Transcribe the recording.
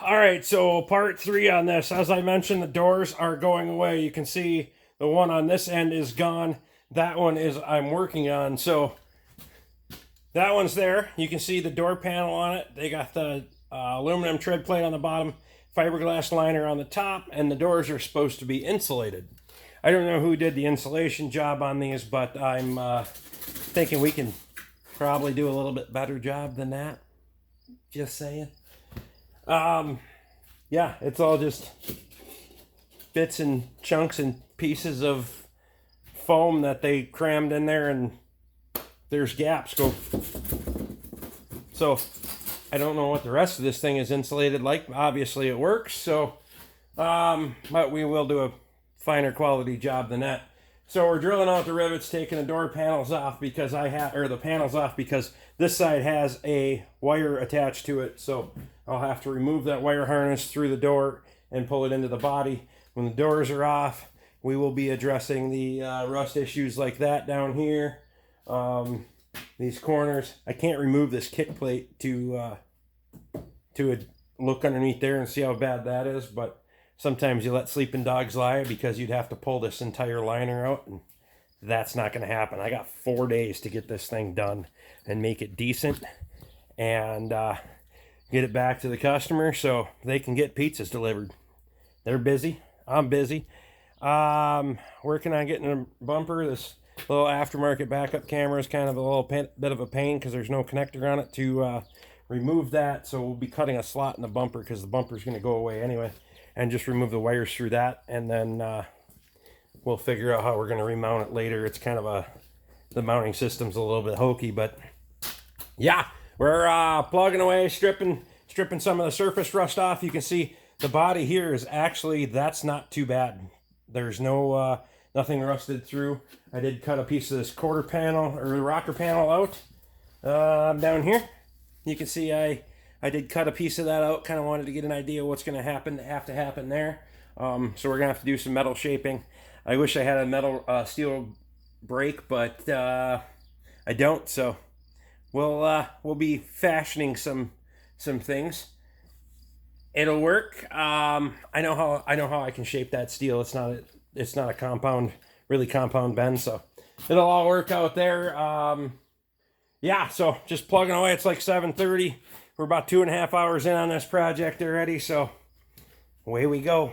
All right, so part 3 on this. As I mentioned, the doors are going away. You can see the one on this end is gone. That one is I'm working on. So that one's there. You can see the door panel on it. They got the aluminum tread plate on the bottom, fiberglass liner on the top, and the doors are supposed to be insulated. I don't know who did the insulation job on these, but I'm thinking we can probably do a little bit better job than that. Just saying. Yeah, it's all just bits and chunks and pieces of foam that they crammed in there, and there's gaps. So I don't know what the rest of this thing is insulated like. Obviously it works, so but we will do a finer quality job than that. So we're drilling out the rivets, taking the door panels off because the panels off because this side has a wire attached to it. So I'll have to remove that wire harness through the door and pull it into the body. When the doors are off, we will be addressing the rust issues like that down here. These corners. I can't remove this kick plate to look underneath there and see how bad that is, but sometimes you let sleeping dogs lie because you'd have to pull this entire liner out, and that's not going to happen. I got 4 days to get this thing done and make it decent and get it back to the customer so they can get pizzas delivered. They're busy. I'm busy. Working on getting a bumper. This little aftermarket backup camera is kind of a little bit of a pain because there's no connector on it to remove that. So we'll be cutting a slot in the bumper because the bumper is going to go away anyway, and just remove the wires through that, and then we'll figure out how we're going to remount it later. It's kind of the mounting system's a little bit hokey, but yeah, we're plugging away, stripping some of the surface rust off. You can see the body here is actually, that's not too bad. There's no nothing rusted through. I did cut a piece of this quarter panel or rocker panel out down here. You can see I did cut a piece of that out. Kind of wanted to get an idea of what's going to have to happen there. So we're going to have to do some metal shaping. I wish I had a metal steel brake, but I don't. So we'll be fashioning some things. It'll work. I know how I can shape that steel. It's not a compound bend, so it'll all work out there. Yeah, so just plugging away. It's like 7:30. We're about 2.5 hours in on this project already, so away we go.